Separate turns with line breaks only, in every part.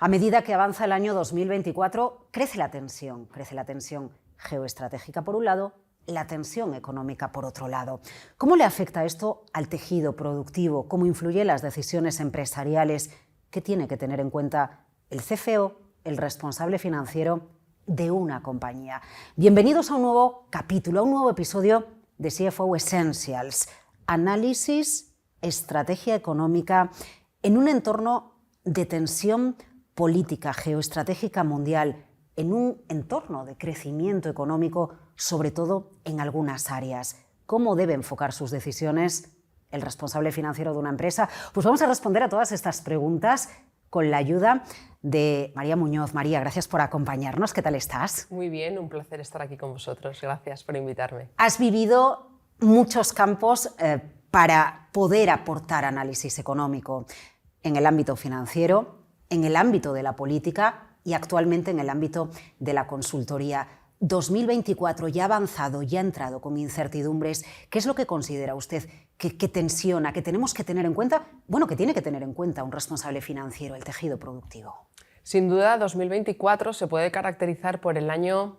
A medida que avanza el año 2024, crece la tensión geoestratégica por un lado, la tensión económica por otro lado. ¿Cómo le afecta esto al tejido productivo? ¿Cómo influye en las decisiones empresariales? ¿Qué tiene que tener en cuenta el CFO, el responsable financiero de una compañía? Bienvenidos a un nuevo capítulo, a un nuevo episodio de CFO Essentials. Análisis, estrategia económica en un entorno de tensión política geoestratégica mundial, en un entorno de crecimiento económico, sobre todo en algunas áreas. ¿Cómo debe enfocar sus decisiones el responsable financiero de una empresa? Pues vamos a responder a todas estas preguntas con la ayuda de María Muñoz. María, gracias por acompañarnos. ¿Qué tal estás?
Muy bien, un placer estar aquí con vosotros. Gracias por invitarme.
Has vivido muchos campos para poder aportar análisis económico en el ámbito financiero, en el ámbito de la política y actualmente en el ámbito de la consultoría. 2024 ya ha avanzado, ya ha entrado con incertidumbres. ¿Qué es lo que considera usted que tensiona, que tenemos que tener en cuenta? Bueno, que tiene que tener en cuenta un responsable financiero, el tejido productivo.
Sin duda, 2024 se puede caracterizar por el año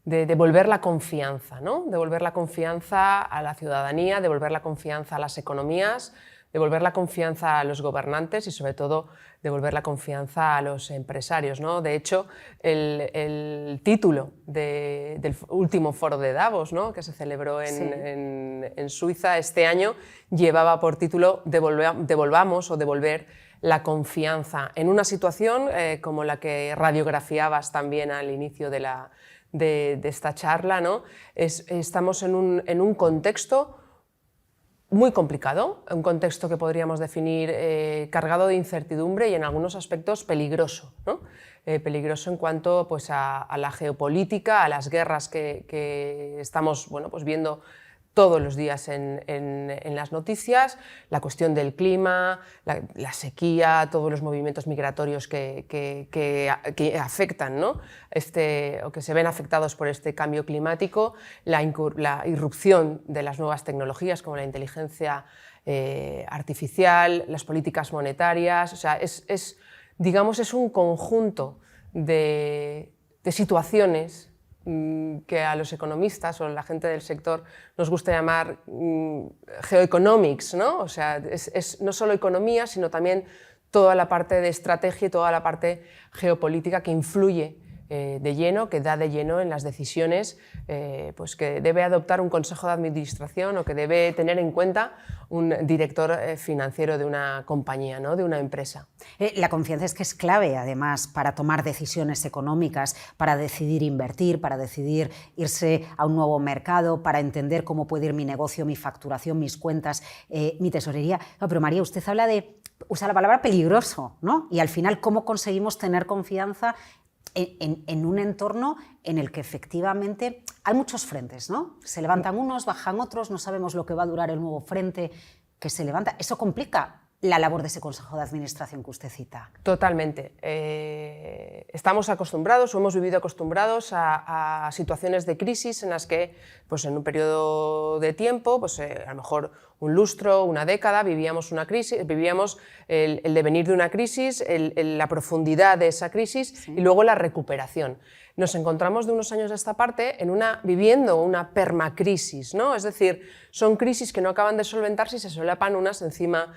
de devolver la confianza, ¿no? Devolver la confianza a la ciudadanía, devolver la confianza a las economías, devolver la confianza a los gobernantes y, sobre todo, devolver la confianza a los empresarios, ¿no? De hecho, el título del último foro de Davos, ¿no?, que se celebró en Suiza este año, llevaba por título Devolvamos o devolver la confianza en una situación como la que radiografiabas también al inicio de esta charla, ¿no? Estamos en un contexto muy complicado, un contexto que podríamos definir cargado de incertidumbre y en algunos aspectos peligroso, ¿no? Peligroso en cuanto pues, a la geopolítica, a las guerras que estamos pues, viendo todos los días en las noticias, la cuestión del clima, la sequía, todos los movimientos migratorios que afectan, ¿no? O que se ven afectados por este cambio climático, la irrupción de las nuevas tecnologías como la inteligencia artificial, las políticas monetarias. O sea, digamos, es un conjunto de situaciones que a los economistas o a la gente del sector nos gusta llamar geoeconomics, ¿no? O sea, es no solo economía, sino también toda la parte de estrategia y toda la parte geopolítica que influye de lleno, que da de lleno en las decisiones pues que debe adoptar un consejo de administración o que debe tener en cuenta un director financiero de una compañía, ¿no?, de una empresa.
La confianza es que es clave, además, para tomar decisiones económicas, para decidir invertir, para decidir irse a un nuevo mercado, para entender cómo puede ir mi negocio, mi facturación, mis cuentas, mi tesorería. No, pero María, usted usa la palabra peligroso, ¿no? Y al final, ¿cómo conseguimos tener confianza en un entorno en el que efectivamente hay muchos frentes, ¿no? Se levantan unos, bajan otros, no sabemos lo que va a durar el nuevo frente que se levanta. Eso complica la labor de ese consejo de administración que usted cita.
Totalmente. Estamos acostumbrados o hemos vivido acostumbrados a situaciones de crisis en las que pues en un periodo de tiempo, pues, a lo mejor un lustro, una década, vivíamos una crisis, vivíamos el devenir de una crisis, la profundidad de esa crisis y luego la recuperación. Nos encontramos de unos años a esta parte viviendo una permacrisis, ¿no? Es decir, son crisis que no acaban de solventarse y se solapan unas encima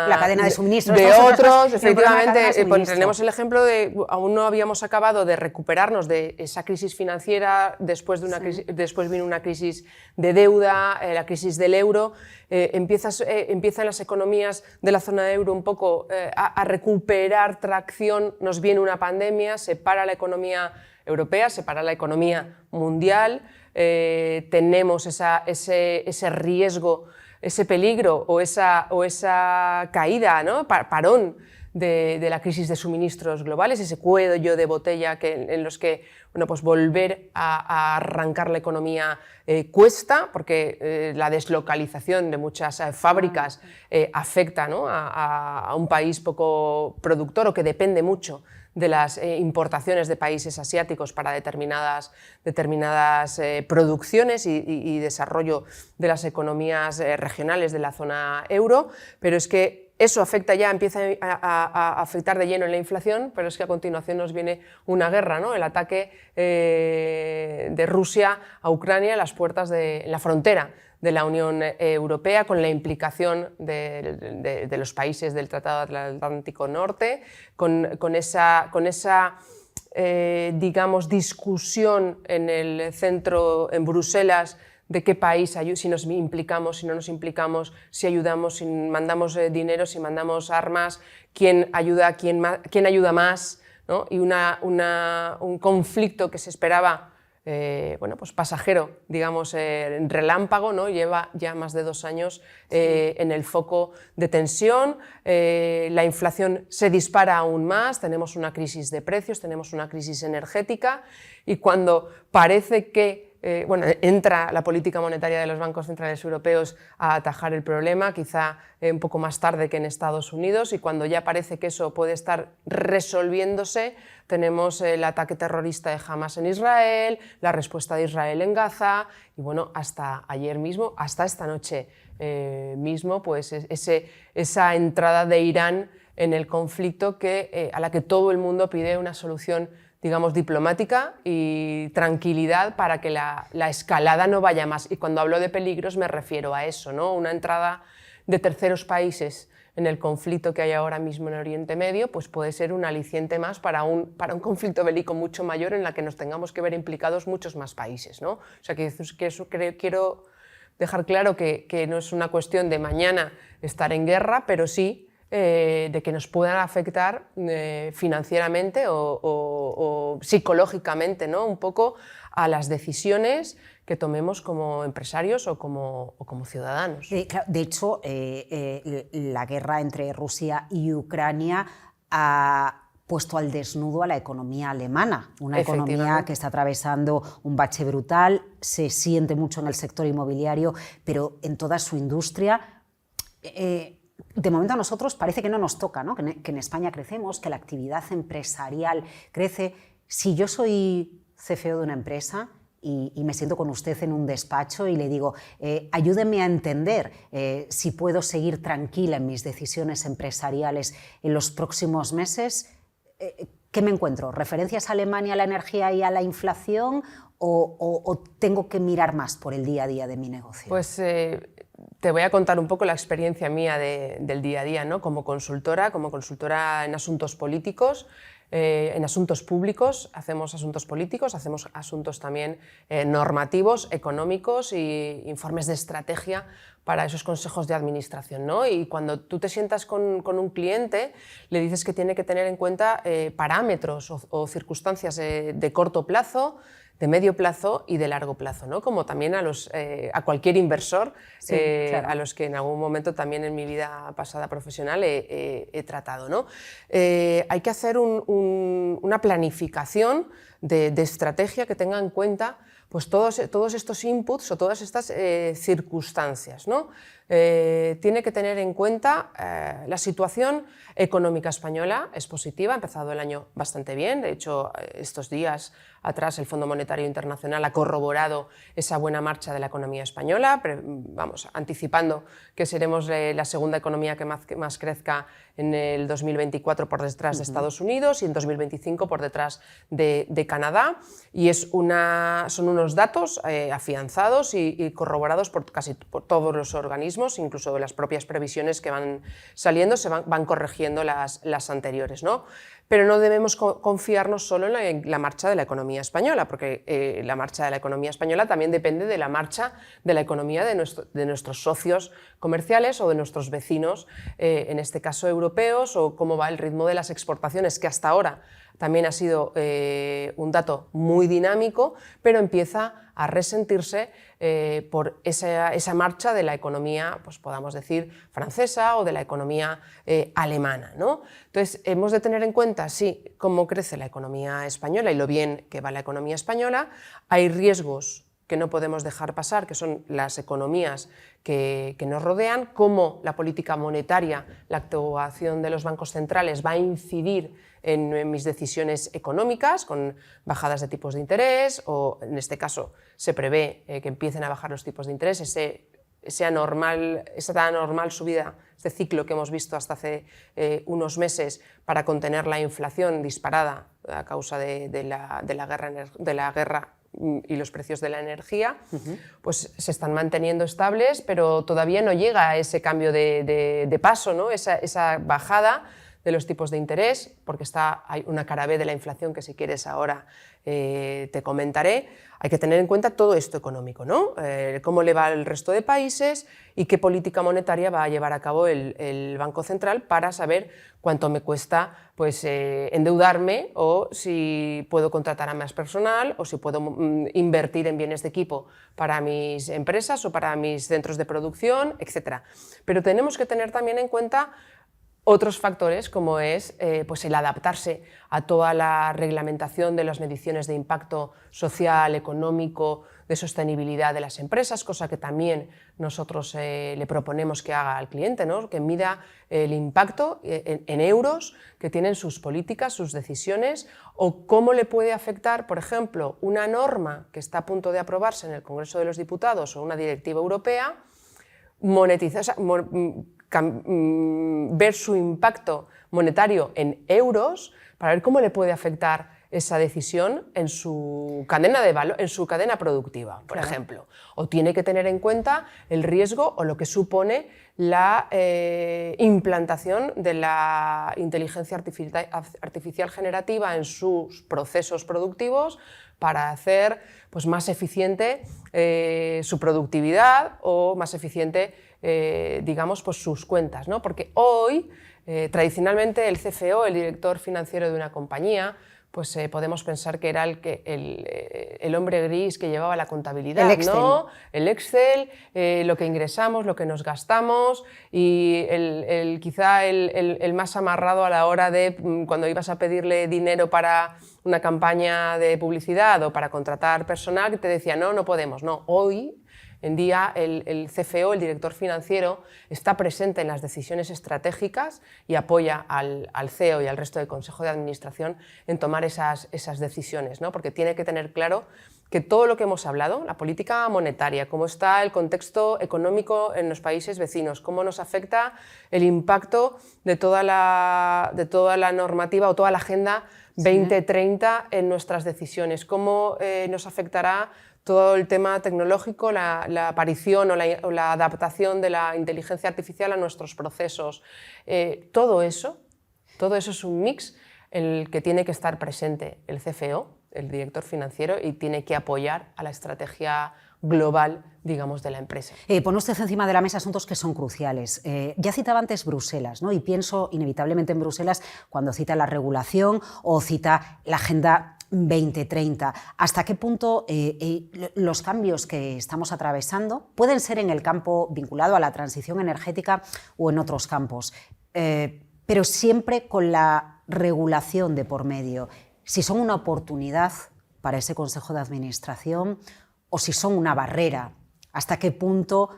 la cadena de suministros
de otros. Efectivamente, pues tenemos el ejemplo de aún no habíamos acabado de recuperarnos de esa crisis financiera, después vino una crisis de deuda, la crisis del euro. Empiezan las economías de la zona de euro un poco a recuperar tracción, nos viene una pandemia, se para la economía europea, se para la economía mundial, tenemos ese riesgo, ese peligro o esa caída, ¿no?, parón de la crisis de suministros globales, ese cuello de botella en los que pues volver a arrancar la economía cuesta, porque la deslocalización de muchas fábricas afecta, ¿no?, a un país poco productor o que depende mucho de las importaciones de países asiáticos para determinadas producciones y desarrollo de las economías regionales de la zona euro, pero es que eso empieza a afectar de lleno en la inflación, pero es que a continuación nos viene una guerra, ¿no? El ataque de Rusia a Ucrania en las puertas en la frontera de la Unión Europea, con la implicación de los países del Tratado Atlántico Norte, con esa digamos, discusión en el centro, en Bruselas, de qué país, si nos implicamos, si no nos implicamos, si ayudamos, si mandamos dinero, si mandamos armas, quién ayuda más, ¿no? Y un conflicto que se esperaba bueno, pues pasajero, digamos, relámpago, ¿no? Lleva ya más de 2 años en el foco de tensión, la inflación se dispara aún más, tenemos una crisis de precios, tenemos una crisis energética, y cuando parece que bueno, entra la política monetaria de los bancos centrales europeos a atajar el problema, quizá un poco más tarde que en Estados Unidos, y cuando ya parece que eso puede estar resolviéndose, tenemos el ataque terrorista de Hamas en Israel, la respuesta de Israel en Gaza, y bueno, hasta ayer mismo, hasta esta noche mismo, pues esa entrada de Irán en el conflicto a la que todo el mundo pide una solución, digamos, diplomática y tranquilidad para que la escalada no vaya más. Y cuando hablo de peligros me refiero a eso, ¿no? Una entrada de terceros países en el conflicto que hay ahora mismo en Oriente Medio, pues puede ser un aliciente más para un conflicto bélico mucho mayor en la que nos tengamos que ver implicados muchos más países, ¿no? O sea, que eso quiero dejar claro que no es una cuestión de mañana estar en guerra, pero sí de que nos puedan afectar financieramente o psicológicamente, ¿no? Un poco a las decisiones que tomemos como empresarios o como ciudadanos.
De hecho, la guerra entre Rusia y Ucrania ha puesto al desnudo a la economía alemana, una economía que está atravesando un bache brutal, se siente mucho en el sector inmobiliario, pero en toda su industria. De momento a nosotros parece que no nos toca, ¿no? Que en España crecemos, que la actividad empresarial crece. Si yo soy CFO de una empresa y me siento con usted en un despacho y le digo, ayúdeme a entender si puedo seguir tranquila en mis decisiones empresariales en los próximos meses, ¿qué me encuentro? ¿Referencias a Alemania, a la energía y a la inflación o tengo que mirar más por el día a día de mi negocio?
Pues te voy a contar un poco la experiencia mía del día a día, ¿no? Como consultora en asuntos políticos, en asuntos públicos, hacemos asuntos políticos, hacemos asuntos también normativos, económicos y informes de estrategia para esos consejos de administración, ¿no? Y cuando tú te sientas con un cliente, le dices que tiene que tener en cuenta parámetros o circunstancias de corto plazo, de medio plazo y de largo plazo, ¿no? Como también a cualquier inversor,
sí, claro,
a los que en algún momento también en mi vida pasada profesional he tratado, ¿no? Hay que hacer una planificación de estrategia que tenga en cuenta pues todos estos inputs o todas estas circunstancias, ¿no? Tiene que tener en cuenta la situación económica española, es positiva, ha empezado el año bastante bien, de hecho estos días atrás el Fondo Monetario Internacional ha corroborado esa buena marcha de la economía española, vamos, anticipando que seremos la segunda economía que más crezca en el 2024 por detrás de Estados Unidos y en 2025 por detrás de Canadá, y son unos datos afianzados y corroborados por todos los organismos, incluso las propias previsiones que van saliendo van corrigiendo las anteriores, ¿no? Pero no debemos confiarnos solo en la marcha de la economía española, porque la marcha de la economía española también depende de la marcha de la economía de nuestros socios comerciales o de nuestros vecinos, en este caso europeos, o cómo va el ritmo de las exportaciones, que hasta ahora también ha sido un dato muy dinámico, pero empieza a resentirse por esa marcha de la economía, pues podamos decir, francesa o de la economía alemana, ¿no? Entonces, hemos de tener en cuenta, sí, cómo crece la economía española y lo bien que va la economía española. Hay riesgos que no podemos dejar pasar, que son las economías que nos rodean, cómo la política monetaria, la actuación de los bancos centrales va a incidir en mis decisiones económicas, con bajadas de tipos de interés, o en este caso se prevé que empiecen a bajar los tipos de interés, esa anormal subida este ciclo que hemos visto hasta hace unos meses para contener la inflación disparada a causa de la guerra y los precios de la energía, pues se están manteniendo estables, pero todavía no llega a ese cambio de paso, ¿no? esa bajada de los tipos de interés, porque hay una cara B de la inflación que si quieres ahora te comentaré. Hay que tener en cuenta todo esto económico, ¿no? Cómo le va al resto de países y qué política monetaria va a llevar a cabo el Banco Central para saber cuánto me cuesta pues, endeudarme, o si puedo contratar a más personal, o si puedo invertir en bienes de equipo para mis empresas o para mis centros de producción, etc. Pero tenemos que tener también en cuenta otros factores, como es pues el adaptarse a toda la reglamentación de las mediciones de impacto social, económico, de sostenibilidad de las empresas, cosa que también nosotros le proponemos que haga al cliente, ¿no? Que mida el impacto en euros que tienen sus políticas, sus decisiones, o cómo le puede afectar, por ejemplo, una norma que está a punto de aprobarse en el Congreso de los Diputados o una directiva europea, ver su impacto monetario en euros para ver cómo le puede afectar esa decisión en su cadena de valor, en su cadena productiva, por ejemplo. O tiene que tener en cuenta el riesgo o lo que supone la implantación de la inteligencia artificial generativa en sus procesos productivos para hacer pues, más eficiente su productividad o más eficiente digamos, pues sus cuentas, ¿no? Porque hoy, tradicionalmente, el CFO, el director financiero de una compañía, pues podemos pensar que era el hombre gris que llevaba la contabilidad,
el Excel,
¿no? El Excel, lo que ingresamos, lo que nos gastamos, y quizá el más amarrado a la hora de cuando ibas a pedirle dinero para una campaña de publicidad o para contratar personal, que te decía, no, no podemos, no. Hoy en día el CFO, el director financiero, está presente en las decisiones estratégicas y apoya al CEO y al resto del Consejo de Administración en tomar esas decisiones, ¿no? Porque tiene que tener claro que todo lo que hemos hablado, la política monetaria, cómo está el contexto económico en los países vecinos, cómo nos afecta el impacto de toda la normativa o toda la Agenda 2030 en nuestras decisiones, cómo nos afectará todo el tema tecnológico, la aparición o la adaptación de la inteligencia artificial a nuestros procesos. Todo eso es un mix en el que tiene que estar presente el CFO, el director financiero, y tiene que apoyar a la estrategia global, digamos, de la empresa.
Pone usted encima de la mesa asuntos que son cruciales. Ya citaba antes Bruselas, ¿no? Y pienso inevitablemente en Bruselas cuando cita la regulación o cita la Agenda 2030. ¿Hasta qué punto los cambios que estamos atravesando pueden ser en el campo vinculado a la transición energética o en otros campos? Pero siempre con la regulación de por medio. Si son una oportunidad para ese Consejo de Administración o si son una barrera. ¿Hasta qué punto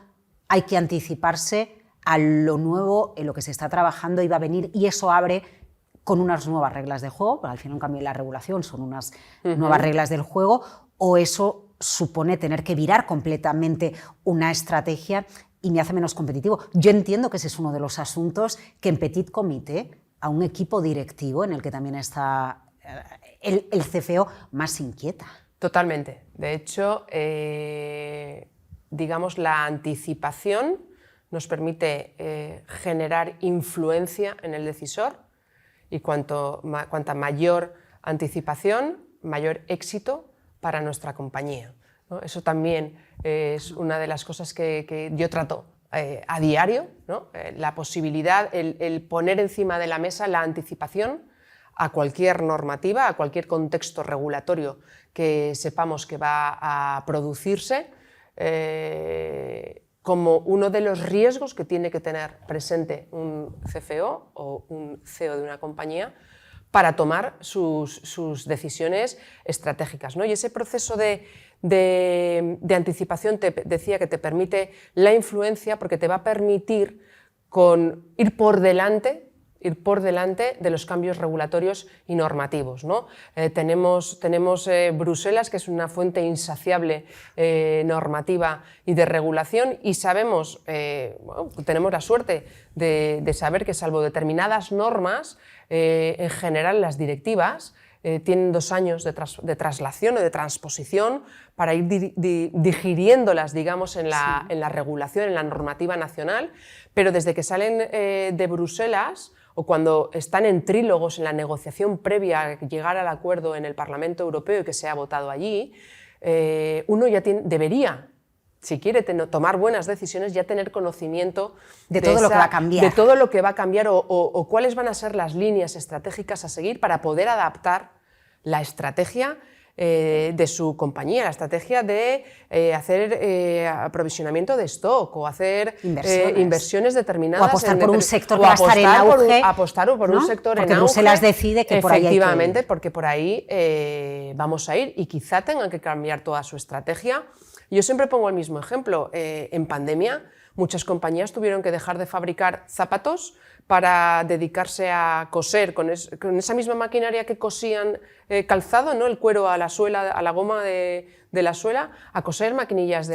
hay que anticiparse a lo nuevo en lo que se está trabajando y va a venir, y eso abre con unas nuevas reglas de juego? Al final un cambio en la regulación son unas nuevas reglas del juego, o eso supone tener que virar completamente una estrategia y me hace menos competitivo. Yo entiendo que ese es uno de los asuntos que en Petit Comité, a un equipo directivo en el que también está el CFO, más inquieta.
Totalmente. De hecho, digamos, la anticipación nos permite generar influencia en el decisor, y cuanta mayor anticipación, mayor éxito para nuestra compañía, ¿no? Eso también es una de las cosas que yo trato a diario, ¿no? La posibilidad, el poner encima de la mesa la anticipación a cualquier normativa, a cualquier contexto regulatorio que sepamos que va a producirse, como uno de los riesgos que tiene que tener presente un CFO o un CEO de una compañía para tomar sus decisiones estratégicas, ¿no? Y ese proceso de anticipación te decía que te permite la influencia, porque te va a permitir ir por delante ir por delante de los cambios regulatorios y normativos, ¿no? Tenemos Bruselas, que es una fuente insaciable normativa y de regulación, y sabemos, bueno, tenemos la suerte de saber que, salvo determinadas normas, en general las directivas tienen 2 años de traslación o de transposición para ir digiriéndolas, digamos, en la regulación, en la normativa nacional, pero desde que salen de Bruselas o cuando están en trílogos, en la negociación previa a llegar al acuerdo en el Parlamento Europeo y que sea votado allí, uno ya debería, si quiere tomar buenas decisiones, ya tener conocimiento
de todo lo que va a cambiar.
De todo lo que va a cambiar o cuáles van a ser las líneas estratégicas a seguir para poder adaptar la estrategia de su compañía, la estrategia de hacer aprovisionamiento de stock o hacer inversiones determinadas.
O apostar por un sector que va a estar en auge.
Apostar por un sector en auge.
Porque Bruselas decide que por ahí hay que ir.
Efectivamente, porque por ahí vamos a ir y quizá tengan que cambiar toda su estrategia. Yo siempre pongo el mismo ejemplo. En pandemia, muchas compañías tuvieron que dejar de fabricar zapatos para dedicarse a coser con esa misma maquinaria que cosían calzado, ¿no? El cuero a la suela, a la goma de la suela, a coser mascarillas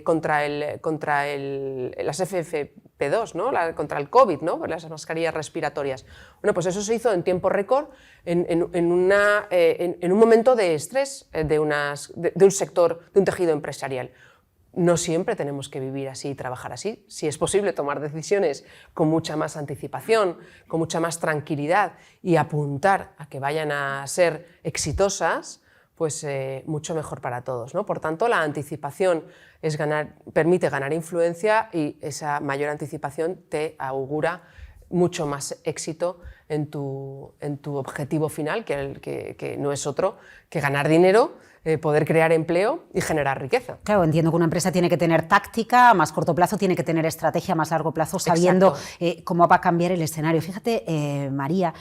contra las FFP2, ¿no? Contra el COVID, ¿no? Las mascarillas respiratorias. Bueno, pues eso se hizo en tiempo récord, en un momento de estrés de un sector, de un tejido empresarial. No siempre tenemos que vivir así y trabajar así. Si es posible tomar decisiones con mucha más anticipación, con mucha más tranquilidad y apuntar a que vayan a ser exitosas, pues mucho mejor para todos, ¿no? Por tanto, la anticipación permite ganar influencia y esa mayor anticipación te augura mucho más éxito en tu objetivo final, que no es otro que ganar dinero, poder crear empleo y generar riqueza.
Claro, entiendo que una empresa tiene que tener táctica a más corto plazo, tiene que tener estrategia a más largo plazo, sabiendo cómo va a cambiar el escenario. Fíjate, María,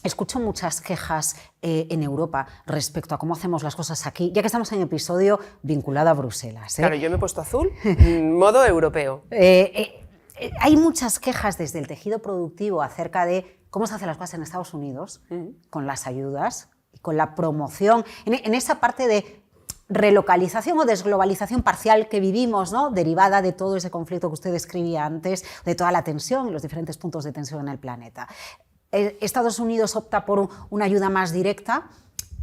escucho muchas quejas en Europa respecto a cómo hacemos las cosas aquí, ya que estamos en episodio vinculado a Bruselas.
Claro, yo me he puesto azul, modo europeo.
Hay muchas quejas desde el tejido productivo acerca de cómo se hacen las cosas en Estados Unidos, con las ayudas y con la promoción, en esa parte de relocalización o desglobalización parcial que vivimos, ¿no? Derivada de todo ese conflicto que usted describía antes, de toda la tensión y los diferentes puntos de tensión en el planeta. Estados Unidos opta por una ayuda más directa.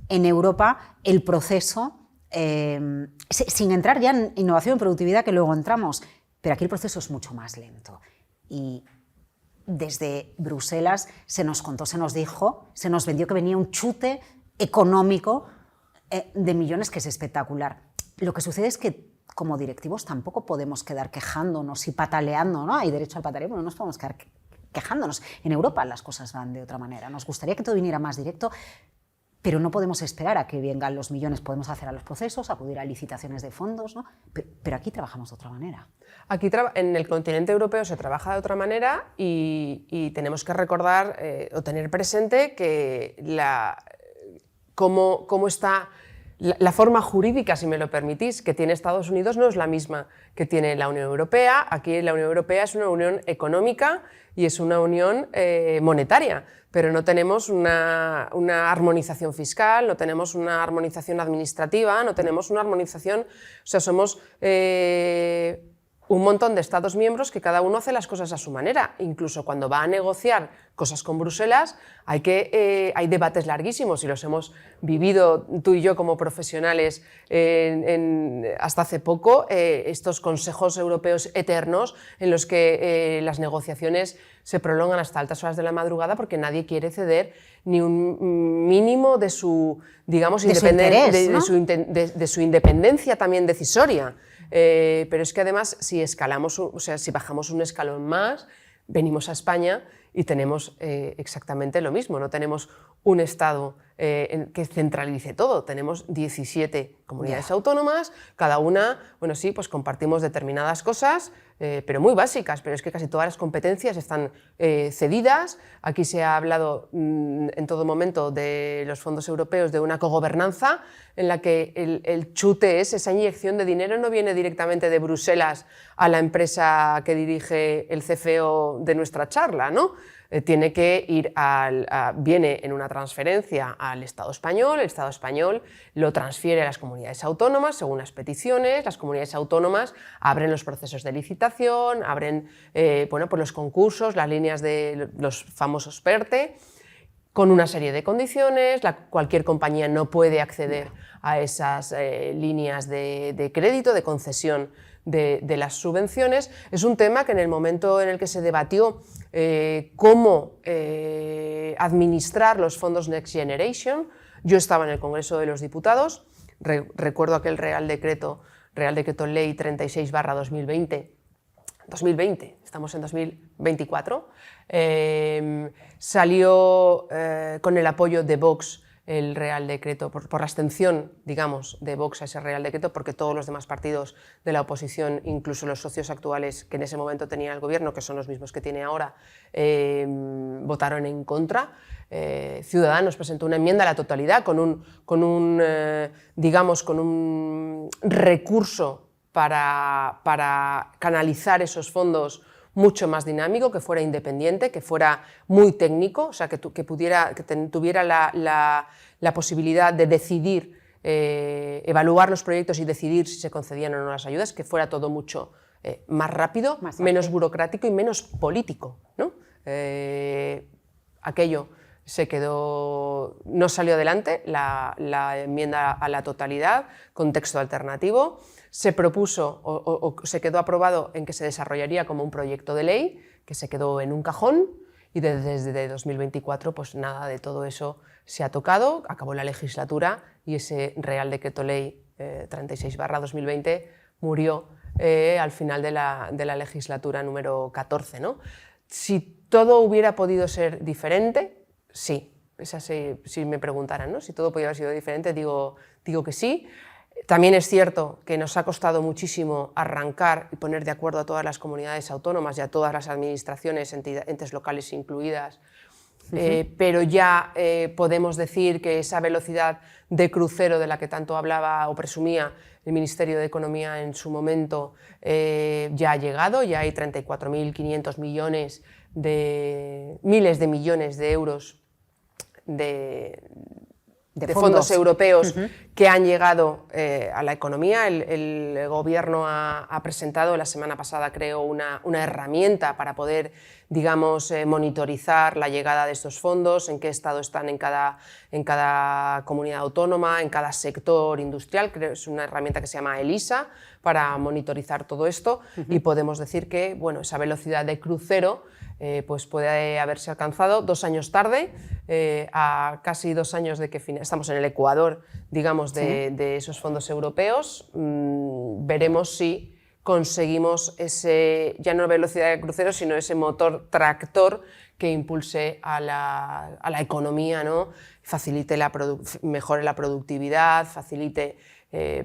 En Europa el proceso, sin entrar ya en innovación y productividad, que luego entramos, pero aquí el proceso es mucho más lento. Y desde Bruselas se nos contó, se nos dijo, se nos vendió que venía un chute económico de millones, que es espectacular. Lo que sucede es que como directivos tampoco podemos quedar quejándonos y pataleando, ¿no? Hay derecho al pataleo, pero no nos podemos quedar quejándonos. En Europa las cosas van de otra manera. Nos gustaría que todo viniera más directo, pero no podemos esperar a que vengan los millones. Podemos hacer a los procesos, acudir a licitaciones de fondos, ¿no? Pero aquí trabajamos de otra manera.
Aquí en el continente europeo se trabaja de otra manera y tenemos que recordar o tener presente que cómo está la forma jurídica, si me lo permitís, que tiene Estados Unidos no es la misma que tiene la Unión Europea. Aquí la Unión Europea es una unión económica y es una unión monetaria, pero no tenemos una armonización fiscal, no tenemos una armonización administrativa, no tenemos una armonización, o sea, somos un montón de Estados miembros que cada uno hace las cosas a su manera. Incluso cuando va a negociar cosas con Bruselas hay debates larguísimos y los hemos vivido tú y yo como profesionales hasta hace poco, estos consejos europeos eternos en los que las negociaciones se prolongan hasta altas horas de la madrugada porque nadie quiere ceder ni un mínimo de su, digamos, de su independencia también decisoria. Pero es que además si bajamos un escalón más, venimos a España y tenemos exactamente lo mismo. No tenemos un Estado que centralice todo. Tenemos 17 comunidades autónomas, cada una, bueno, sí, pues compartimos determinadas cosas, pero muy básicas, pero es que casi todas las competencias están cedidas. Aquí se ha hablado en todo momento de los fondos europeos, de una cogobernanza en la que el chute es, esa inyección de dinero no viene directamente de Bruselas a la empresa que dirige el CFO de nuestra charla, ¿no? Tiene que ir viene en una transferencia al Estado español, el Estado español lo transfiere a las comunidades autónomas según las peticiones, las comunidades autónomas abren los procesos de licitación, abren bueno, pues los concursos, las líneas de los famosos PERTE, con una serie de condiciones. Cualquier compañía no puede acceder a esas líneas de crédito, de concesión de las subvenciones. Es un tema que en el momento en el que se debatió cómo administrar los fondos Next Generation, yo estaba en el Congreso de los Diputados, recuerdo aquel Real Decreto Ley 36/2020, 2020, estamos en 2024, salió con el apoyo de Vox el Real Decreto, por la abstención, digamos, de Vox a ese Real Decreto, porque todos los demás partidos de la oposición, incluso los socios actuales que en ese momento tenía el gobierno, que son los mismos que tiene ahora, votaron en contra. Ciudadanos presentó una enmienda a la totalidad con un recurso para canalizar esos fondos mucho más dinámico, que fuera independiente, que fuera muy técnico, o sea, que tuviera la posibilidad de decidir, evaluar los proyectos y decidir si se concedían o no las ayudas, que fuera todo mucho más rápido, menos burocrático y menos político, ¿no? Aquello se quedó, no salió adelante, la enmienda a la totalidad con texto alternativo. Se propuso o se quedó aprobado en que se desarrollaría como un proyecto de ley, que se quedó en un cajón, y desde 2024 pues nada de todo eso se ha tocado. Acabó la legislatura y ese Real Decreto Ley 36/2020 murió al final de la legislatura número 14, ¿no? Si todo hubiera podido ser diferente, sí. Si me preguntaran, ¿no?, si todo podía haber sido diferente, digo que sí. También es cierto que nos ha costado muchísimo arrancar y poner de acuerdo a todas las comunidades autónomas y a todas las administraciones, entes locales incluidas, pero ya podemos decir que esa velocidad de crucero de la que tanto hablaba o presumía el Ministerio de Economía en su momento ya ha llegado. Ya hay 34.500 millones miles de millones de euros de fondos europeos que han llegado a la economía. El Gobierno ha presentado la semana pasada, creo, una herramienta para poder, digamos, monitorizar la llegada de estos fondos, en qué estado están en cada comunidad autónoma, en cada sector industrial. Creo que es una herramienta que se llama ELISA para monitorizar todo esto, y podemos decir que, bueno, esa velocidad de crucero pues puede haberse alcanzado 2 años tarde, a casi 2 años de que estamos en el ecuador, digamos, de esos fondos europeos. Veremos si conseguimos ya no velocidad de crucero, sino ese motor tractor que impulse a la economía, ¿no? Facilite mejore la productividad, facilite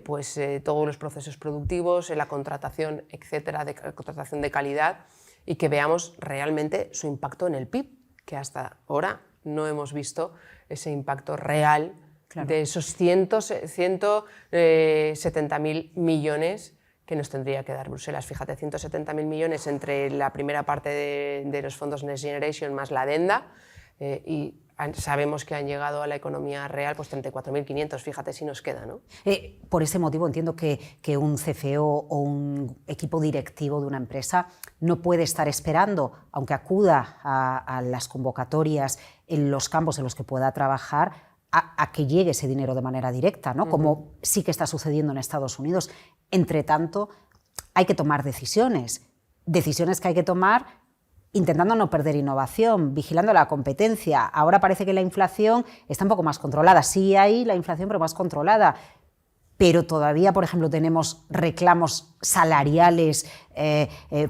todos los procesos productivos, la contratación, etcétera, contratación de calidad, y que veamos realmente su impacto en el PIB, que hasta ahora no hemos visto ese impacto real de esos 170.000 millones que nos tendría que dar Bruselas. Fíjate, 170.000 millones entre la primera parte de los fondos Next Generation más la adenda, y sabemos que han llegado a la economía real pues 34.500, fíjate si nos queda, ¿no?
Por ese motivo entiendo que un CFO o un equipo directivo de una empresa no puede estar esperando, aunque acuda a las convocatorias en los campos en los que pueda trabajar, a que llegue ese dinero de manera directa, ¿no? Como sí que está sucediendo en Estados Unidos. Entre tanto, hay que tomar decisiones que hay que tomar intentando no perder innovación, vigilando la competencia. Ahora parece que la inflación está un poco más controlada. Sí hay la inflación, pero más controlada. pero todavía, por ejemplo, tenemos reclamos salariales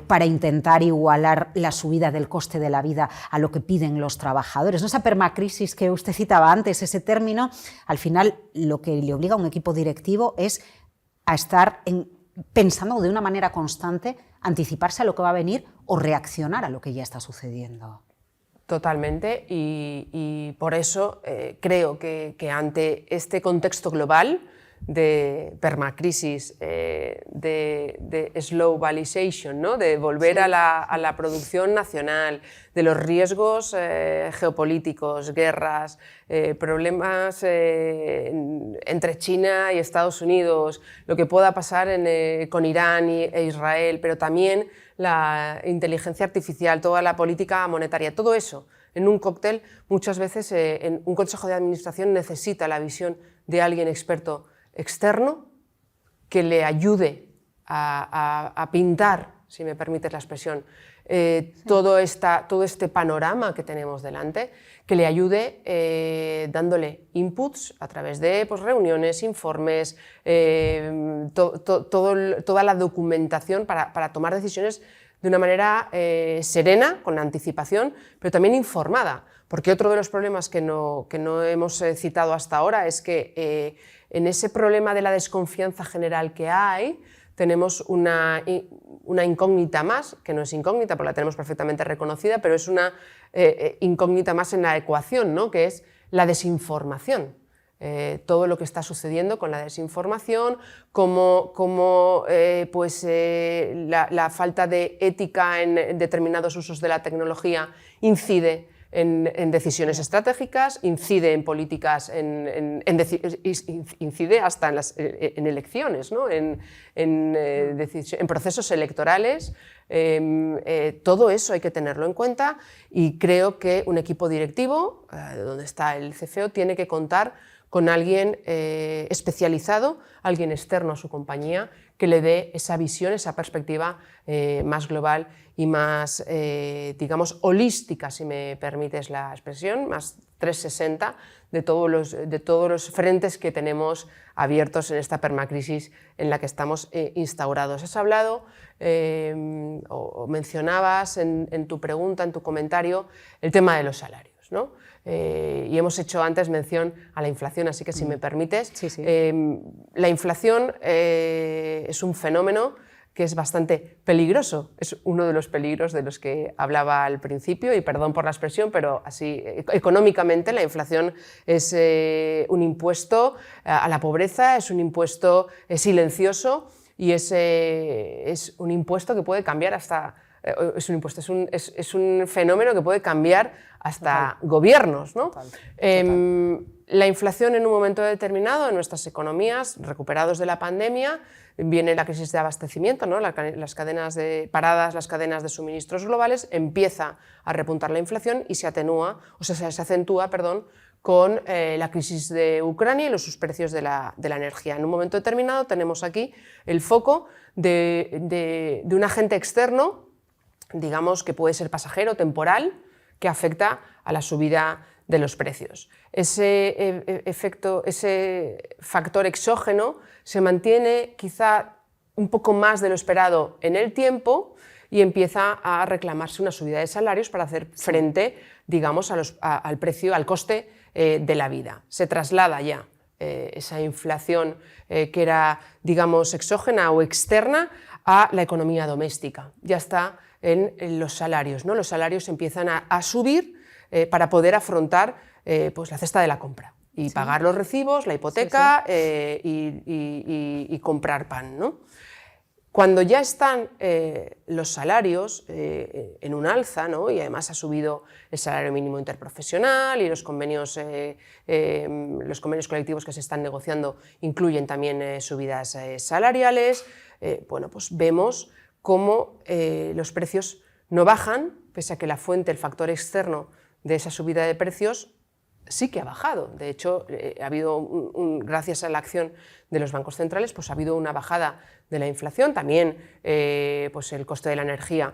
para intentar igualar la subida del coste de la vida a lo que piden los trabajadores. ¿No? Esa permacrisis que usted citaba antes, ese término, al final lo que le obliga a un equipo directivo es a estar pensando de una manera constante, anticiparse a lo que va a venir o reaccionar a lo que ya está sucediendo.
Totalmente, y por eso creo que ante este contexto global de permacrisis, de slowbalization, ¿no? De volver a la producción nacional, de los riesgos geopolíticos, guerras, problemas entre China y Estados Unidos, lo que pueda pasar con Irán e Israel, pero también la inteligencia artificial, toda la política monetaria, todo eso en un cóctel, muchas veces en un consejo de administración necesita la visión de alguien experto externo que le ayude a pintar, si me permites la expresión, todo este panorama que tenemos delante, que le ayude dándole inputs a través de reuniones, informes, toda la documentación para tomar decisiones de una manera serena, con anticipación, pero también informada. Porque otro de los problemas que no hemos citado hasta ahora es que en ese problema de la desconfianza general que hay, tenemos una incógnita más, que no es incógnita porque la tenemos perfectamente reconocida, pero es una incógnita más en la ecuación, ¿no? Que es la desinformación. Todo lo que está sucediendo con la desinformación, cómo la falta de ética en determinados usos de la tecnología incide en decisiones estratégicas, incide en políticas, incide hasta en elecciones, ¿no? en procesos electorales. Todo eso hay que tenerlo en cuenta y creo que un equipo directivo, donde está el CFO, tiene que contar con alguien especializado, alguien externo a su compañía, que le dé esa visión, esa perspectiva más global y más, digamos, holística, si me permites la expresión, más 360 de todos los frentes que tenemos abiertos en esta permacrisis en la que estamos instaurados. Has hablado o mencionabas en tu pregunta, en tu comentario, el tema de los salarios, ¿no? Y hemos hecho antes mención a la inflación, así que si me permites,
sí.
La inflación es un fenómeno que es bastante peligroso, es uno de los peligros de los que hablaba al principio, y perdón por la expresión, pero así económicamente la inflación es un impuesto a la pobreza, es un impuesto silencioso y es un impuesto que puede cambiar hasta... Es un fenómeno que puede cambiar hasta gobiernos, ¿no? La inflación en un momento determinado en nuestras economías, recuperados de la pandemia, viene la crisis de abastecimiento, ¿no? Las cadenas las cadenas de suministros globales, empieza a repuntar la inflación y se acentúa con la crisis de Ucrania y sus precios de la energía. En un momento determinado tenemos aquí el foco de un agente externo, digamos que puede ser pasajero, temporal, que afecta a la subida de los precios. Ese factor exógeno se mantiene quizá un poco más de lo esperado en el tiempo y empieza a reclamarse una subida de salarios para hacer frente, digamos, al precio, al coste de la vida. Se traslada ya esa inflación que era, digamos, exógena o externa a la economía doméstica. Ya está en los salarios, ¿no? Los salarios empiezan a subir para poder afrontar la cesta de la compra y pagar los recibos, la hipoteca y comprar pan, ¿no? Cuando ya están los salarios en un alza, ¿no? Y además ha subido el salario mínimo interprofesional y los convenios colectivos que se están negociando incluyen también subidas salariales, pues vemos cómo los precios no bajan, pese a que la fuente, el factor externo de esa subida de precios sí que ha bajado. De hecho, ha habido gracias a la acción de los bancos centrales, pues ha habido una bajada de la inflación. También pues el coste de la energía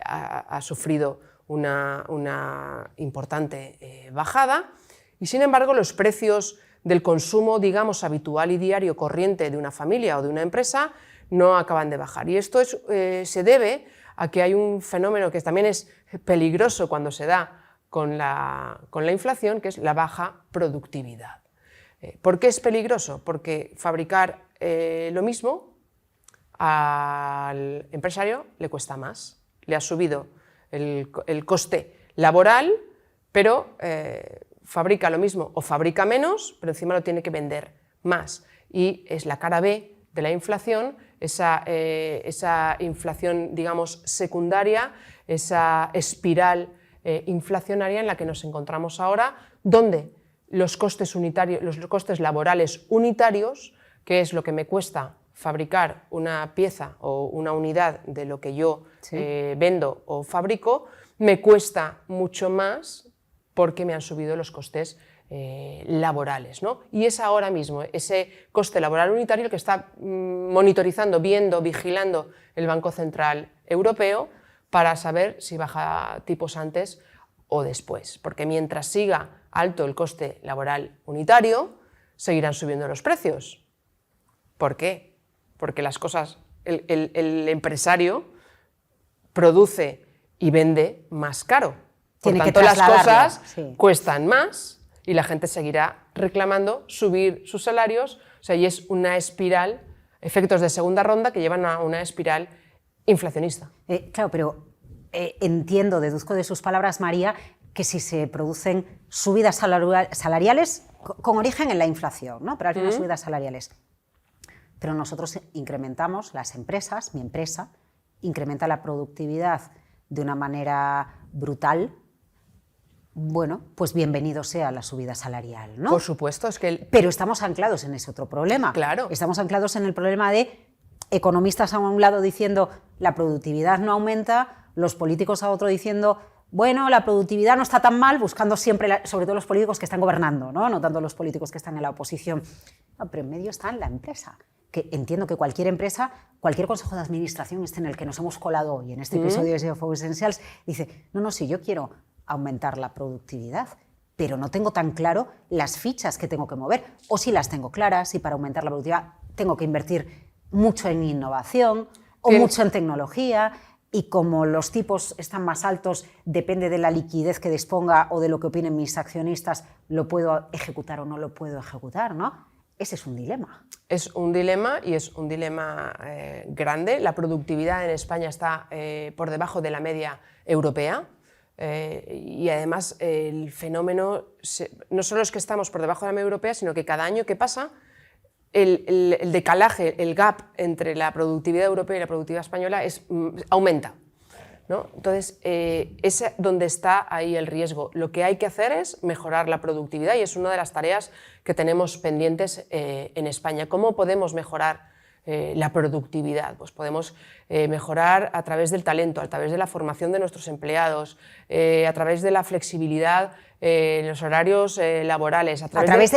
ha sufrido una importante bajada. Y sin embargo, los precios del consumo, digamos, habitual y diario corriente de una familia o de una empresa, no acaban de bajar. Y esto se debe a que hay un fenómeno que también es peligroso cuando se da con la inflación, que es la baja productividad. ¿Por qué es peligroso? Porque fabricar lo mismo al empresario le cuesta más, le ha subido el coste laboral, pero fabrica lo mismo o fabrica menos, pero encima lo tiene que vender más. Y es la cara B de la inflación, esa inflación, digamos, secundaria, esa espiral inflacionaria en la que nos encontramos ahora, donde los costes laborales unitarios, que es lo que me cuesta fabricar una pieza o una unidad de lo que yo vendo o fabrico, me cuesta mucho más porque me han subido los costes laborales, ¿no? Y es ahora mismo ese coste laboral unitario el que está monitorizando, viendo, vigilando el Banco Central Europeo para saber si baja tipos antes o después, porque mientras siga alto el coste laboral unitario, seguirán subiendo los precios. ¿Por qué? Porque las cosas, el empresario produce y vende más caro. Por tanto, las cosas cuestan más y la gente seguirá reclamando subir sus salarios, o sea, y es una espiral, efectos de segunda ronda que llevan a una espiral inflacionista.
Claro, pero entiendo, deduzco de sus palabras, María, que si se producen subidas salariales con origen en la inflación, ¿no? Pero al final subidas salariales. Pero nosotros incrementamos, las empresas, mi empresa, incrementa la productividad de una manera brutal. Bueno, pues bienvenido sea la subida salarial, ¿no?
Por supuesto, es que...
Pero estamos anclados en ese otro problema.
Claro.
Estamos anclados en el problema de economistas a un lado diciendo la productividad no aumenta, los políticos a otro diciendo, bueno, la productividad no está tan mal, buscando siempre, sobre todo los políticos que están gobernando, no tanto los políticos que están en la oposición. No, pero en medio está la empresa. Que entiendo que cualquier empresa, cualquier consejo de administración en el que nos hemos colado hoy, en este episodio de SEO Essentials, dice, no, sí, yo quiero aumentar la productividad, pero no tengo tan claro las fichas que tengo que mover, o si las tengo claras, si para aumentar la productividad tengo que invertir mucho en innovación o mucho en tecnología, y como los tipos están más altos, depende de la liquidez que disponga o de lo que opinen mis accionistas, lo puedo ejecutar o no lo puedo ejecutar, ¿no? Ese es un dilema.
Es un dilema y es un dilema grande. La productividad en España está por debajo de la media europea y además el fenómeno no solo es que estamos por debajo de la media europea, sino que cada año que pasa el decalaje, el gap entre la productividad europea y la productividad española aumenta, ¿no? Entonces, es donde está ahí el riesgo. Lo que hay que hacer es mejorar la productividad y es una de las tareas que tenemos pendientes en España. ¿Cómo podemos mejorar la productividad? Pues podemos mejorar a través del talento, a través de la formación de nuestros empleados, a través de la flexibilidad los horarios laborales.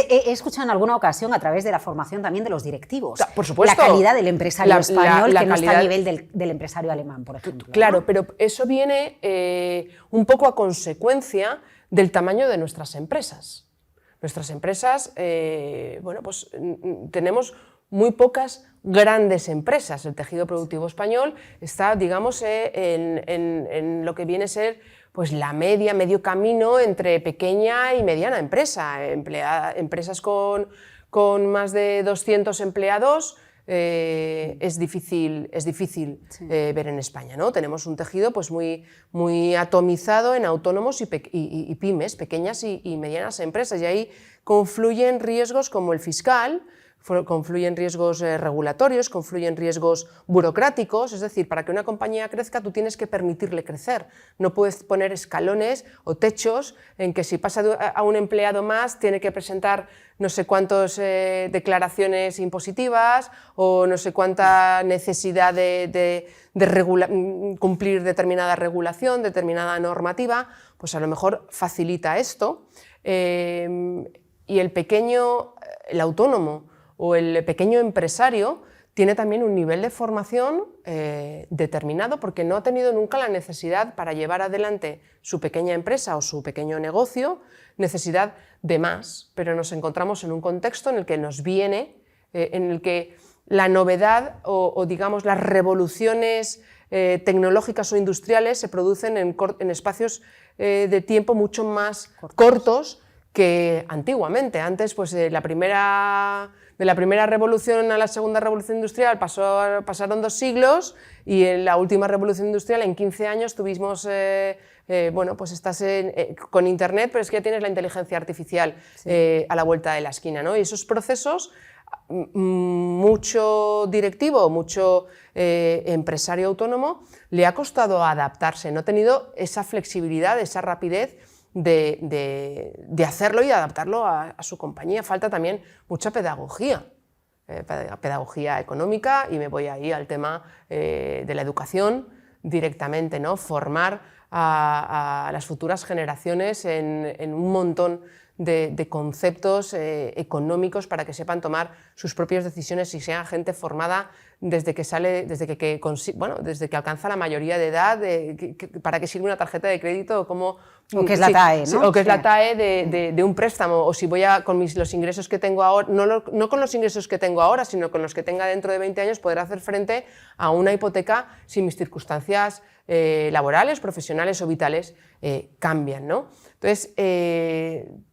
He escuchado en alguna ocasión a través de la formación también de los directivos.
Por supuesto.
La calidad del empresario español que no está a nivel del empresario alemán, por ejemplo.
Claro,
¿no?
pero eso viene un poco a consecuencia del tamaño de nuestras empresas. Nuestras empresas, bueno, pues tenemos muy pocas grandes empresas. El tejido productivo español está, digamos, en lo que viene a ser pues la medio camino entre pequeña y mediana empresa. Empresas con más de 200 empleados es difícil ver en España, ¿no? Tenemos un tejido pues muy atomizado en autónomos y pymes, pequeñas y medianas empresas, y ahí confluyen riesgos como el fiscal, confluyen riesgos regulatorios, confluyen riesgos burocráticos, es decir, para que una compañía crezca tú tienes que permitirle crecer, no puedes poner escalones o techos en que si pasa a un empleado más tiene que presentar no sé cuántas declaraciones impositivas o no sé cuánta necesidad de cumplir determinada regulación, determinada normativa, pues a lo mejor facilita esto y el autónomo o el pequeño empresario tiene también un nivel de formación determinado porque no ha tenido nunca la necesidad para llevar adelante su pequeña empresa o su pequeño negocio, necesidad de más, pero nos encontramos en un contexto en el que nos viene, en el que la novedad o digamos las revoluciones tecnológicas o industriales se producen en espacios de tiempo mucho más cortos que antiguamente. Antes, pues de la primera revolución a la segunda revolución industrial pasaron 2 siglos y en la última revolución industrial en 15 años tuvimos, bueno, pues estás con internet, pero es que ya tienes la inteligencia artificial a la vuelta de la esquina, ¿no? Y esos procesos, mucho directivo, mucho empresario autónomo, le ha costado adaptarse, no ha tenido esa flexibilidad, esa rapidez de hacerlo y adaptarlo a su compañía. Falta también mucha pedagogía, pedagogía económica, y me voy ahí al tema de la educación directamente, ¿no? Formar a las futuras generaciones en un montón de conceptos económicos para que sepan tomar sus propias decisiones y sean gente formada desde que alcanza la mayoría de edad, para qué sirve una tarjeta de crédito
o qué es la TAE, ¿no?
O qué es la TAE de un préstamo, o si voy con los ingresos que tengo ahora, no con los ingresos que tengo ahora, sino con los que tenga dentro de 20 años, poder hacer frente a una hipoteca si mis circunstancias laborales, profesionales o vitales cambian, ¿no? Entonces,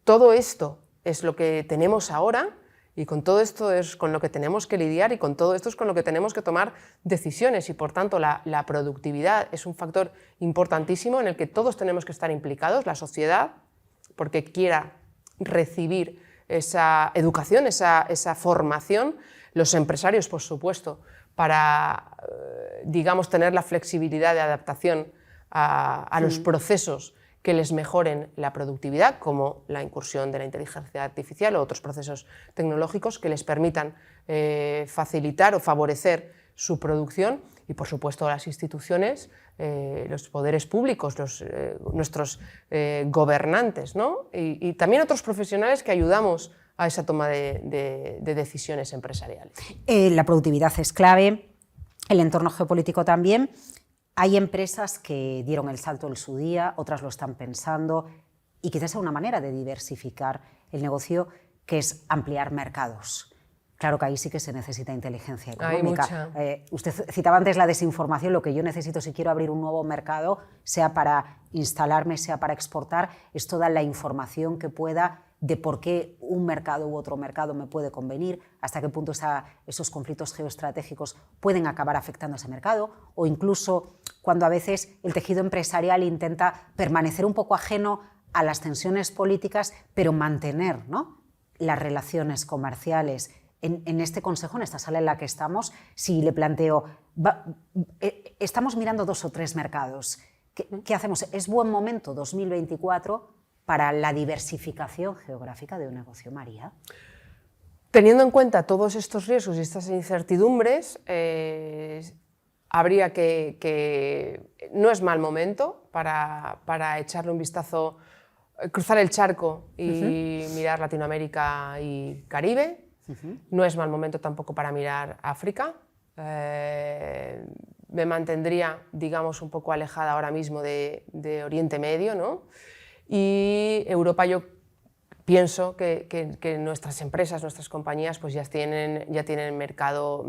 todo esto es lo que tenemos ahora, y con todo esto es con lo que tenemos que lidiar, y con todo esto es con lo que tenemos que tomar decisiones, y por tanto la productividad es un factor importantísimo en el que todos tenemos que estar implicados, la sociedad, porque quiera recibir esa educación, esa formación, los empresarios, por supuesto, para, digamos, tener la flexibilidad de adaptación a los procesos que les mejoren la productividad, como la incursión de la inteligencia artificial o otros procesos tecnológicos que les permitan facilitar o favorecer su producción, y por supuesto las instituciones, los poderes públicos, nuestros gobernantes, ¿no? Y también otros profesionales que ayudamos a esa toma de decisiones empresariales.
La productividad es clave, el entorno geopolítico también. Hay empresas que dieron el salto en su día, otras lo están pensando, y quizás sea una manera de diversificar el negocio, que es ampliar mercados. Claro que ahí sí que se necesita inteligencia económica. Usted citaba antes la desinformación. Lo que yo necesito si quiero abrir un nuevo mercado, sea para instalarme, sea para exportar, es toda la información que pueda de por qué un mercado u otro mercado me puede convenir, hasta qué punto esos conflictos geoestratégicos pueden acabar afectando a ese mercado, o incluso cuando a veces el tejido empresarial intenta permanecer un poco ajeno a las tensiones políticas, pero mantener, ¿no?, las relaciones comerciales. En este consejo, en esta sala en la que estamos, si le planteo, estamos mirando 2 o 3 mercados, ¿qué hacemos? ¿Es buen momento 2024 para la diversificación geográfica de un negocio, María?
Teniendo en cuenta todos estos riesgos y estas incertidumbres, habría que no es mal momento para echarle un vistazo, cruzar el charco y mirar Latinoamérica y Caribe. No es mal momento tampoco para mirar África. Me mantendría, digamos, un poco alejada ahora mismo de Oriente Medio, ¿no? Y Europa, yo pienso que nuestras empresas, nuestras compañías, pues ya tienen mercado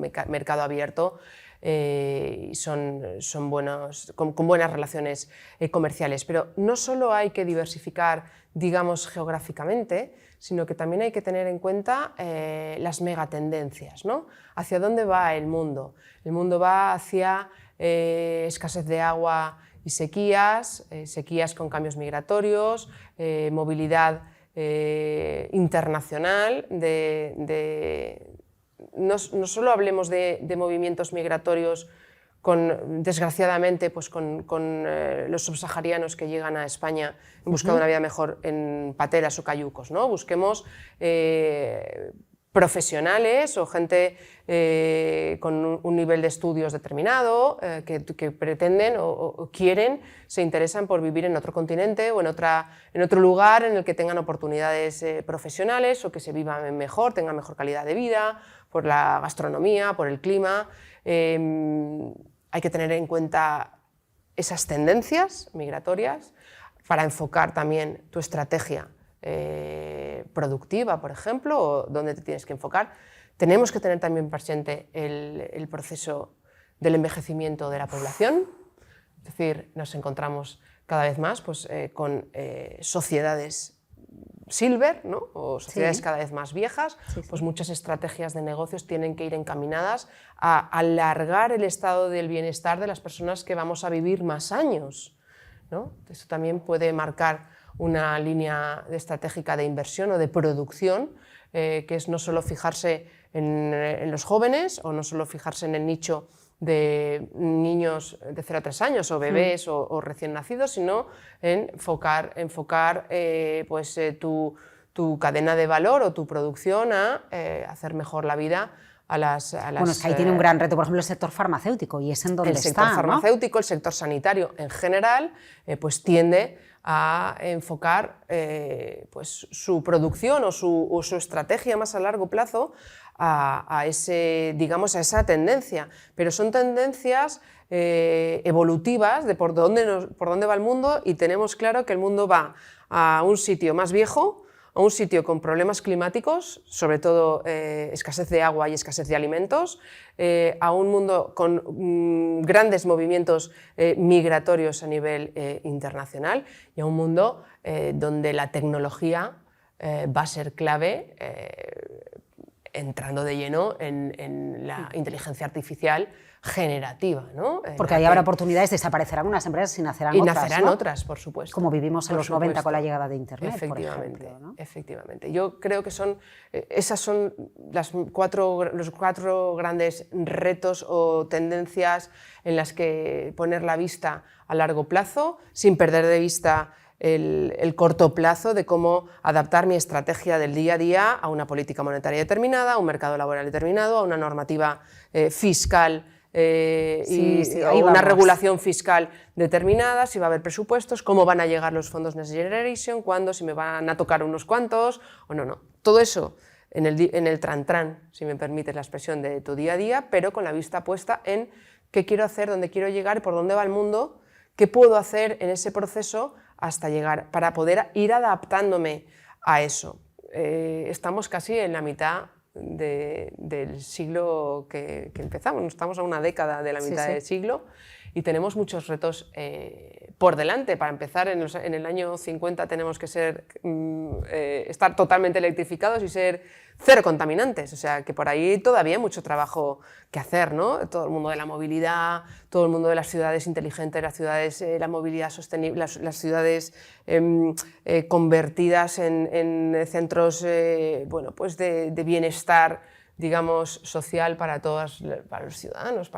abierto, y son buenos, con buenas relaciones comerciales. Pero no solo hay que diversificar, digamos, geográficamente, sino que también hay que tener en cuenta las megatendencias, ¿no? ¿Hacia dónde va el mundo? El mundo va hacia escasez de agua y sequías con cambios migratorios, movilidad internacional, no solo hablemos de movimientos migratorios desgraciadamente, pues con los subsaharianos que llegan a España en busca de una vida mejor en pateras o cayucos, ¿no? Busquemos profesionales o gente con un nivel de estudios determinado que pretenden o quieren, se interesan por vivir en otro continente o en otro lugar en el que tengan oportunidades profesionales o que se vivan mejor, tengan mejor calidad de vida, por la gastronomía, por el clima. Hay que tener en cuenta esas tendencias migratorias para enfocar también tu estrategia productiva, por ejemplo, o dónde te tienes que enfocar. Tenemos que tener también presente el proceso del envejecimiento de la población, es decir, nos encontramos cada vez más con sociedades silver, ¿no? O sociedades cada vez más viejas, pues muchas estrategias de negocios tienen que ir encaminadas a alargar el estado del bienestar de las personas que vamos a vivir más años, ¿no? Esto también puede marcar una línea estratégica de inversión o de producción, que es no solo fijarse en los jóvenes o no solo fijarse en el nicho de niños de 0 a 3 años o bebés o recién nacidos, sino en enfocar tu cadena de valor o tu producción a hacer mejor la vida a las...
Bueno, es que ahí tiene un gran reto, por ejemplo, el sector farmacéutico, y es en donde está,
el sector farmacéutico, ¿no? El sector sanitario en general, pues tiende a enfocar pues su producción o su estrategia más a largo plazo a esa tendencia, pero son tendencias evolutivas de por dónde va el mundo, y tenemos claro que el mundo va a un sitio más viejo, a un sitio con problemas climáticos, sobre todo escasez de agua y escasez de alimentos, a un mundo con grandes movimientos migratorios a nivel internacional, y a un mundo donde la tecnología va a ser clave, entrando de lleno en la inteligencia artificial generativa, ¿no?
Porque ahí habrá oportunidades, desaparecerán unas empresas y nacerán otras.
Y nacerán
¿no?
otras, por supuesto.
Como vivimos en los 90 con la llegada de Internet,
efectivamente,
por ejemplo, ¿no?
Efectivamente. Yo creo que esas son los cuatro grandes retos o tendencias en las que poner la vista a largo plazo, sin perder de vista el corto plazo de cómo adaptar mi estrategia del día a día a una política monetaria determinada, a un mercado laboral determinado, a una normativa fiscal y una regulación fiscal determinada, si va a haber presupuestos, cómo van a llegar los fondos Next Generation, cuándo, si me van a tocar unos cuantos o no. Todo eso en el tran-tran, si me permites la expresión, de tu día a día, pero con la vista puesta en qué quiero hacer, dónde quiero llegar, por dónde va el mundo, qué puedo hacer en ese proceso hasta llegar, para poder ir adaptándome a eso. Estamos casi en la mitad del siglo que empezamos, estamos a una década de la mitad del siglo, y tenemos muchos retos por delante. Para empezar, en el año 50 tenemos que estar totalmente electrificados y ser cero contaminantes, o sea que por ahí todavía hay mucho trabajo que hacer, ¿no? Todo el mundo de la movilidad, todo el mundo de las ciudades inteligentes, las ciudades, la movilidad sostenible, las ciudades convertidas en centros pues de bienestar, digamos, social para los ciudadanos.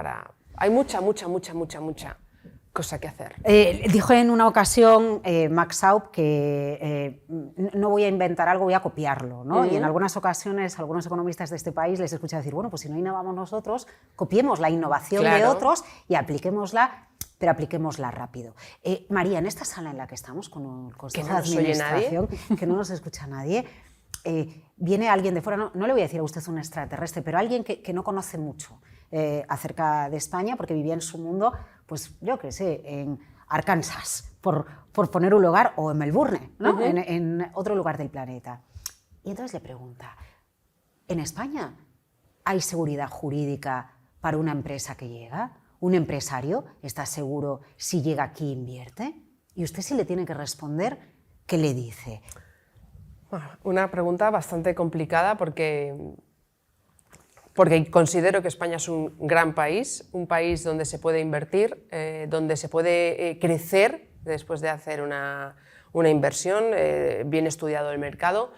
Hay mucha cosa que hacer.
Dijo en una ocasión Max Schaub que no voy a inventar algo, voy a copiarlo, ¿no? Y en algunas ocasiones algunos economistas de este país les escucha decir, bueno, pues si no innovamos nosotros, copiemos la innovación de otros y apliquémosla, pero apliquémosla rápido. María, en esta sala en la que estamos, con el Consejo de Administración, que no nos escucha nadie, viene alguien de fuera, no le voy a decir a usted un extraterrestre, pero alguien que no conoce mucho acerca de España, porque vivía en su mundo, pues yo qué sé, en Arkansas, por poner un lugar, o en Melbourne, ¿no? En otro lugar del planeta. Y entonces le pregunta, ¿en España hay seguridad jurídica para una empresa que llega? ¿Un empresario está seguro si llega aquí e invierte? Y usted sí le tiene que responder, ¿qué le dice?
Una pregunta bastante complicada porque considero que España es un gran país, un país donde se puede invertir, donde se puede crecer después de hacer una inversión, bien estudiado el mercado,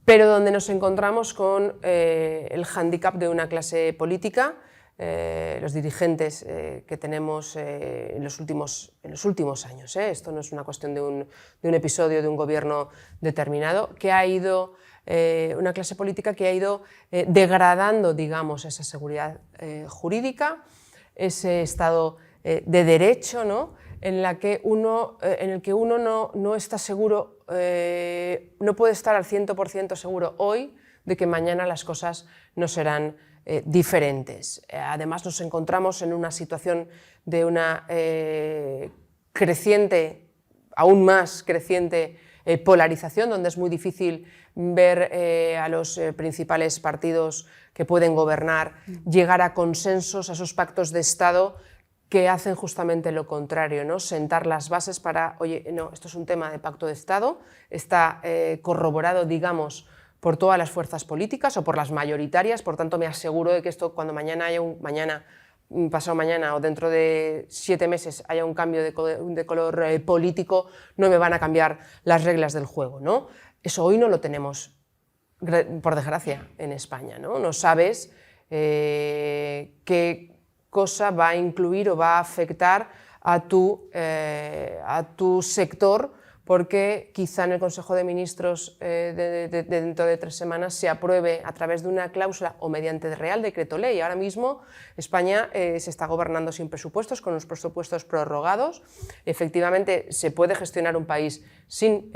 pero donde nos encontramos con el hándicap de una clase política, los dirigentes que tenemos en los últimos años. Esto no es una cuestión de un episodio de un gobierno determinado, que ha ido... una clase política que ha ido degradando, digamos, esa seguridad jurídica, ese Estado de Derecho, ¿no? en el que uno no está seguro, no puede estar al 100% seguro hoy de que mañana las cosas no serán diferentes. Además, nos encontramos en una situación de una creciente, aún más creciente, polarización, donde es muy difícil ver a los principales partidos que pueden gobernar llegar a consensos, a esos pactos de Estado que hacen justamente lo contrario, ¿no? Sentar las bases para, oye, no, esto es un tema de pacto de Estado, está corroborado, digamos, por todas las fuerzas políticas o por las mayoritarias, por tanto me aseguro de que esto, cuando mañana haya pasado mañana o dentro de 7 meses haya un cambio de color político, no me van a cambiar las reglas del juego, ¿no? Eso hoy no lo tenemos, por desgracia, en España, ¿no? No sabes qué cosa va a incluir o va a afectar a tu sector, porque quizá en el Consejo de Ministros dentro de 3 semanas se apruebe a través de una cláusula o mediante Real Decreto Ley. Ahora mismo España se está gobernando sin presupuestos, con los presupuestos prorrogados. Efectivamente, se puede gestionar un país sin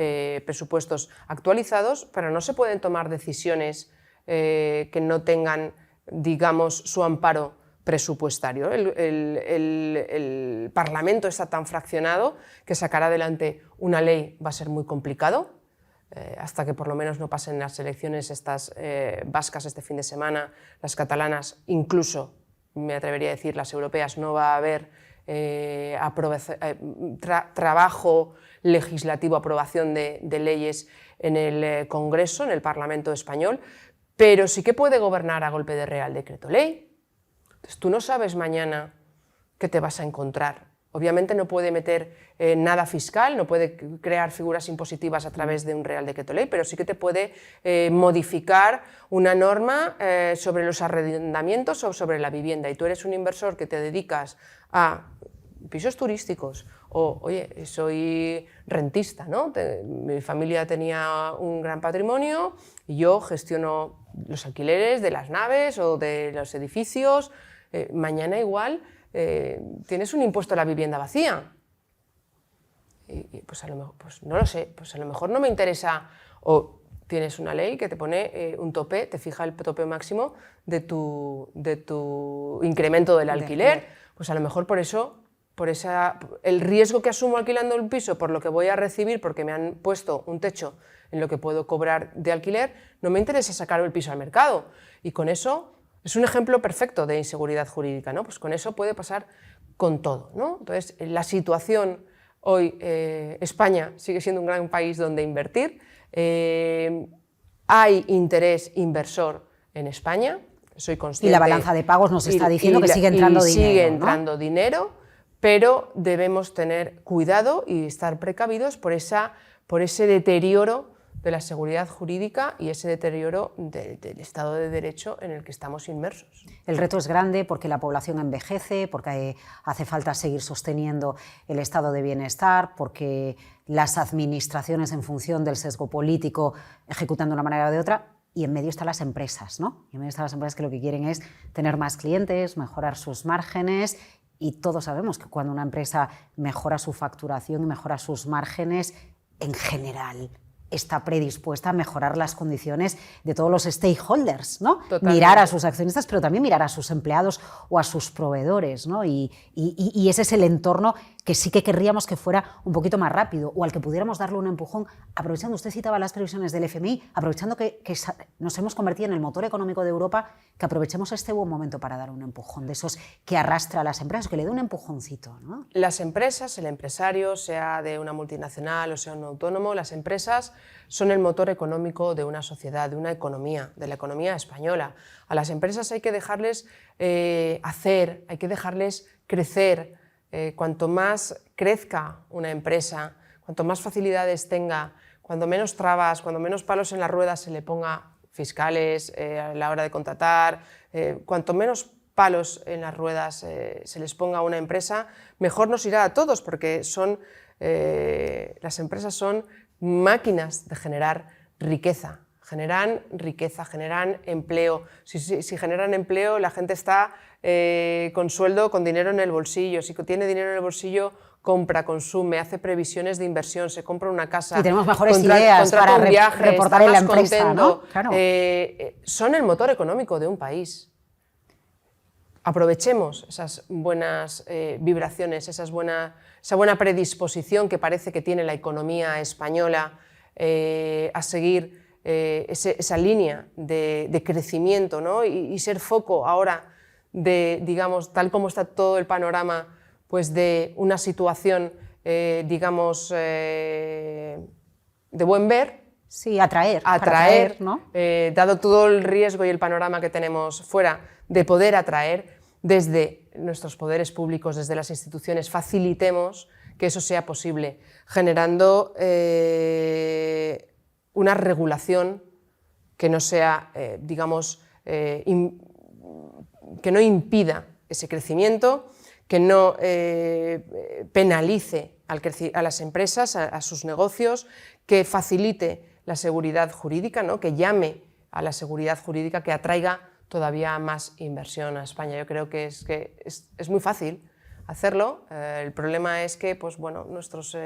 presupuestos actualizados, pero no se pueden tomar decisiones que no tengan, digamos, su amparo presupuestario. El Parlamento está tan fraccionado que sacar adelante una ley va a ser muy complicado, hasta que por lo menos no pasen las elecciones estas vascas este fin de semana, las catalanas, incluso, me atrevería a decir, las europeas, no va a haber trabajo legislativo, aprobación de leyes en el Congreso, en el Parlamento español, pero sí que puede gobernar a golpe de Real Decreto Ley. Entonces, tú no sabes mañana qué te vas a encontrar. Obviamente no puede meter nada fiscal, no puede crear figuras impositivas a través de un Real Decreto Ley, pero sí que te puede modificar una norma sobre los arrendamientos o sobre la vivienda. Y tú eres un inversor que te dedicas a pisos turísticos o, oye, soy rentista, ¿no? Mi familia tenía un gran patrimonio y yo gestiono los alquileres de las naves o de los edificios. Mañana igual tienes un impuesto a la vivienda vacía. Y pues a lo mejor, pues no lo sé, pues a lo mejor no me interesa, o tienes una ley que te pone un tope, te fija el tope máximo de tu incremento del alquiler. Pues a lo mejor por eso, el riesgo que asumo alquilando un piso por lo que voy a recibir, porque me han puesto un techo en lo que puedo cobrar de alquiler, no me interesa sacar el piso al mercado. Y con eso es un ejemplo perfecto de inseguridad jurídica, ¿no? Pues con eso puede pasar con todo, ¿no? Entonces, la situación hoy, España sigue siendo un gran país donde invertir, hay interés inversor en España, soy consciente.
Y la balanza de pagos nos está diciendo que sigue entrando dinero.
Sigue entrando dinero, pero debemos tener cuidado y estar precavidos por ese deterioro de la seguridad jurídica y ese deterioro del Estado de Derecho en el que estamos inmersos.
El reto es grande porque la población envejece, porque hace falta seguir sosteniendo el estado de bienestar, porque las administraciones, en función del sesgo político, ejecutan de una manera o de otra, y en medio están las empresas, ¿no? Y en medio están las empresas que lo que quieren es tener más clientes, mejorar sus márgenes, y todos sabemos que cuando una empresa mejora su facturación y mejora sus márgenes, en general está predispuesta a mejorar las condiciones de todos los stakeholders, ¿no? Mirar a sus accionistas, pero también mirar a sus empleados o a sus proveedores, ¿no? Y ese es el entorno que sí que querríamos que fuera un poquito más rápido, o al que pudiéramos darle un empujón, aprovechando, usted citaba las previsiones del FMI, aprovechando que nos hemos convertido en el motor económico de Europa, que aprovechemos este buen momento para dar un empujón, de esos que arrastra a las empresas, que le dé un empujoncito, ¿no?
Las empresas, el empresario, sea de una multinacional o sea un autónomo, las empresas son el motor económico de una sociedad, de una economía, de la economía española. A las empresas hay que dejarles hacer, hay que dejarles crecer. Cuanto más crezca una empresa, cuanto más facilidades tenga, cuanto menos trabas, cuanto menos palos en las ruedas se le ponga fiscales a la hora de contratar, cuanto menos palos en las ruedas se les ponga a una empresa, mejor nos irá a todos, porque las empresas son máquinas de generar riqueza, generan riqueza, generan empleo. Si generan empleo, la gente está con sueldo, con dinero en el bolsillo. Si tiene dinero en el bolsillo, compra, consume, hace previsiones de inversión, se compra una casa.
Y tenemos mejores ideas para
un viaje,
reportar en la empresa,
contento,
¿no? Claro.
Son el motor económico de un país. Aprovechemos esas buenas vibraciones, esa buena predisposición que parece que tiene la economía española a seguir esa línea de crecimiento, ¿no? y ser foco ahora de, digamos, tal como está todo el panorama, pues de una situación, digamos, de buen ver.
Sí, atraer, ¿no?
Dado todo el riesgo y el panorama que tenemos fuera, de poder atraer desde nuestros poderes públicos, desde las instituciones, facilitemos que eso sea posible, generando una regulación que no sea, digamos, que no impida ese crecimiento, que no penalice a las empresas, a sus negocios, que facilite la seguridad jurídica, ¿no? Que llame a la seguridad jurídica, que atraiga todavía más inversión a España. Yo creo que es muy fácil hacerlo. El problema es que pues, bueno, nuestros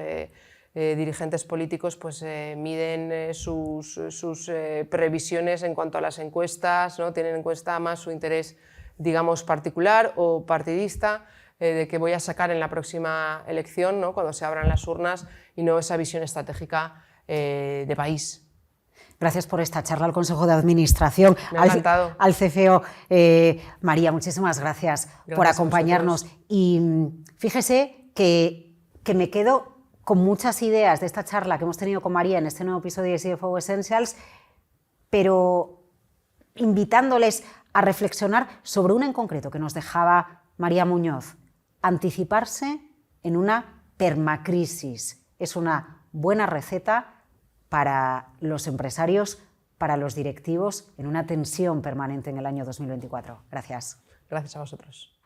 dirigentes políticos pues, miden sus previsiones en cuanto a las encuestas, ¿no? Tienen en cuenta más su interés, digamos, particular o partidista, de que voy a sacar en la próxima elección, ¿no? Cuando se abran las urnas, y no esa visión estratégica de país.
Gracias por esta charla al Consejo de Administración,
Me ha encantado.
al CFO. María, muchísimas gracias por acompañarnos. Y fíjese que me quedo con muchas ideas de esta charla que hemos tenido con María en este nuevo episodio de CFO Essentials, pero invitándoles a reflexionar sobre una en concreto que nos dejaba María Muñoz: anticiparse en una permacrisis. Es una buena receta para los empresarios, para los directivos, en una tensión permanente en el año 2024. Gracias.
Gracias a vosotros.